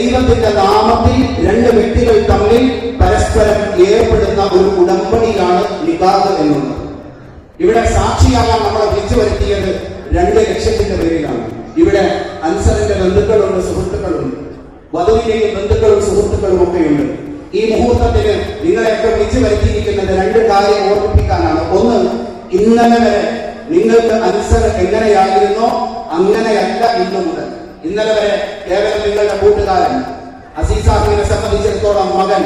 ദൈവത്തിന്റെ നാമത്തിൽ രണ്ട് വ്യക്തികൾ തമ്മിൽ പരസ്പരം ഏർപ്പെടുന്ന ഒരു ഉടമ്പടിയാണ് നികാഹ് എന്നുള്ളത്. ഇവിടെ സാക്ഷിയാകാൻ നമ്മളെ വിളിച്ചു വരുത്തിയത് രണ്ട് ലക്ഷ്യത്തിന്റെ പേരിലാണ്. ഇവിടെ അൻസറിന്റെ ബന്ധുക്കളുണ്ട്, സുഹൃത്തുക്കളുണ്ട്, വധുവിന്റെയും ബന്ധുക്കളും സുഹൃത്തുക്കളും ഒക്കെയുണ്ട്. ഈ മുഹൂർത്തത്തിന് നിങ്ങളെയൊക്കെ വിളിച്ചു വരുത്തിയിരിക്കുന്നത് രണ്ട് കാര്യം ഓർമ്മിപ്പിക്കാനാണ്. ഒന്ന്, ഇന്നലെ വരെ നിങ്ങൾക്ക് അൻസർ എങ്ങനെയായിരുന്നോ അങ്ങനെയല്ല ഇന്നു മുതൽ. ഇന്നലെ വരെ കേവലം നിങ്ങളുടെ കൂട്ടുകാരൻ, അസീസാഹിനെ സംബന്ധിച്ചിടത്തോളം മകൻ,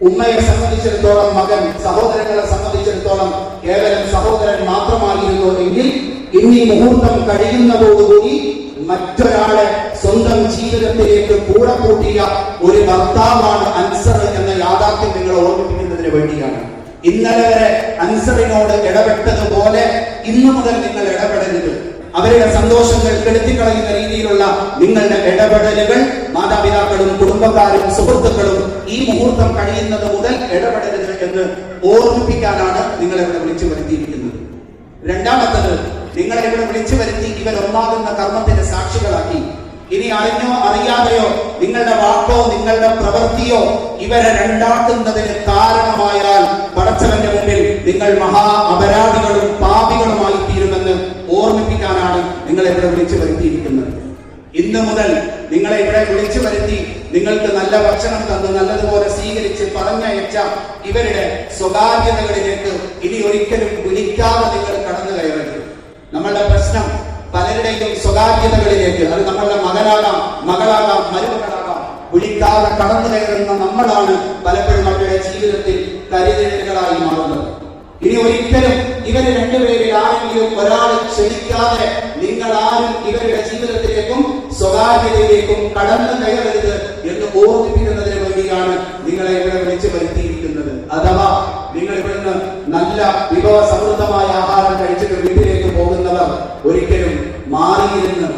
ഉമ്മയെ സംബന്ധിച്ചിടത്തോളം മകൻ, സഹോദരങ്ങളെ സംബന്ധിച്ചിടത്തോളം കേവലം സഹോദരൻ മാത്രമായിരുന്നു എങ്കിൽ ഇന്ന് ഈ മുഹൂർത്തം കഴിയുന്നതോടുകൂടി മറ്റൊരാളെ സ്വന്തം ജീവിതത്തിലേക്ക് കൂടെ കൂട്ടിയ ഒരു ഭർത്താവാണ് അൻസർ എന്ന യാഥാർത്ഥ്യം നിങ്ങളെ ഓർമ്മിപ്പിക്കുന്നതിന് വേണ്ടിയാണ്. ഇന്നലെ വരെ അൻസറിനോട് ഇടപെട്ടതുപോലെ ഇന്നു മുതൽ നിങ്ങൾ ഇടപെടരുത്. അവരുടെ സന്തോഷങ്ങൾ കെടുത്തിക്കളയുന്ന രീതിയിലുള്ള നിങ്ങളുടെ ഇടപെടലുകൾ മാതാപിതാക്കളും കുടുംബക്കാരും സുഹൃത്തുക്കളും ഈ മുഹൂർത്തം കഴിയുന്നത് മുതൽ ഇടപെടരുത് എന്ന് ഓർമ്മിപ്പിക്കാനാണ് നിങ്ങളെ ഇവിടെ വിളിച്ചു വരുത്തിയിരിക്കുന്നത്. രണ്ടാമത്തത്, നിങ്ങളെ ഇവിടെ വിളിച്ചു വരുത്തി ഇവരൊന്നാകുന്ന കർമ്മത്തിന്റെ സാക്ഷികളാക്കി. ഇനി അറിഞ്ഞോ അറിയാതെയോ നിങ്ങളുടെ വാക്കോ നിങ്ങളുടെ പ്രവൃത്തിയോ ഇവരെ രണ്ടാക്കുന്നതിന് കാരണമായാൽ പടച്ചവന്റെ മുമ്പിൽ നിങ്ങൾ മഹാ അപരാധികളും പാപികളുമായി തീരുമെന്ന് ഓർമ്മിപ്പിക്കാനാണ് നിങ്ങളെ ഇവിടെ വിളിച്ചു വരുത്തിയിരിക്കുന്നത്. ഇന്ന് മുതൽ നിങ്ങളെ ഇവിടെ വിളിച്ചു വരുത്തി നിങ്ങൾക്ക് നല്ല ഭക്ഷണം തന്ന് നല്ലതുപോലെ സ്വീകരിച്ച് പറഞ്ഞയച്ച ഇവരുടെ സ്വകാര്യതകളിലേക്ക് ഇനി ഒരിക്കലും വിളിക്കാതെ നിങ്ങൾ കടന്നു കയറരുത്. നമ്മളുടെ പ്രശ്നം പലരുടെയും സ്വകാര്യതകളിലേക്ക്, അത് നമ്മളുടെ മകനാകാം, മകളാകാം, മരുമകളാകാം, വിളിക്കാതെ കടന്നു കയറുന്ന നമ്മളാണ് പലപ്പോഴും അവരുടെ ജീവിതത്തിൽ കരിനിഴലുകളായി മാറുന്നത്. ഇനി ഒരിക്കലും ഇവര് രണ്ടുപേരിൽ ആരെങ്കിലും ഒരാൾ ക്ഷണിക്കാതെ നിങ്ങൾ ആരും ഇവരുടെ ജീവിതത്തിലേക്കും സ്വകാര്യതയിലേക്കും കടന്നു കയറരുത് എന്ന് ഓർമ്മിപ്പിക്കുന്നതിന് വേണ്ടിയാണ് നിങ്ങളെ ഇവിടെ വിളിച്ചു വരുത്തിയിരിക്കുന്നത്. അഥവാ നിങ്ങൾ ഇവിടുന്ന് നല്ല വിഭവ സമൃദ്ധമായ ആഹാരം കഴിച്ചിട്ട് വീട്ടിലേക്ക് പോകുന്നവർ ഒരിക്കലും മാറിയിരുന്ന്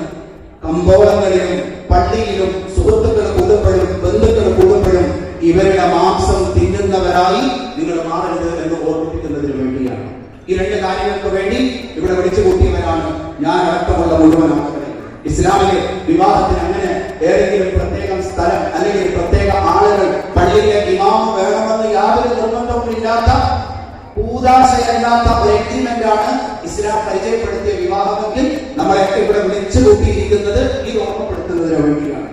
കമ്പോളങ്ങളിലും പള്ളിയിലും സുഹൃത്തുക്കൾ കൂടുമ്പോഴും ബന്ധുക്കൾ കൂടുമ്പോഴും ഇവരുടെ മാംസം തിന്നുന്നവരായി നിങ്ങൾ മാറരുത് എന്ന് ഓർമ്മിപ്പിക്കുന്നതിന് വേണ്ടിയാണ്. ഈ രണ്ട് കാര്യങ്ങൾക്ക് വേണ്ടി ഇവിടെ വിളിച്ചു കൂട്ടിയവരാണ് ഞാൻ അടക്കമുള്ള മുഴുവൻ ആളുകളെ. ഇസ്ലാമിലെ വിവാഹത്തിന് അങ്ങനെ ഏതെങ്കിലും പ്രത്യേകം സ്ഥലം അല്ലെങ്കിൽ പ്രത്യേക ആളുകൾ പള്ളിയിലെ ഇമാം വേണമെന്ന് യാതൊരു നിർബന്ധവും ഇല്ലാത്ത, പൂതാശയല്ലാത്ത ഒരു എഗ്രിമെന്റ് ആണ് ഇസ്ലാം പരിചയപ്പെടുത്തിയ വിവാഹമെങ്കിൽ നമ്മളെയൊക്കെ ഇവിടെ വിളിച്ചു കൂട്ടിയിരിക്കുന്നത് ഇത് ഓർമ്മപ്പെടുത്തുന്നതിന് വേണ്ടിയാണ്.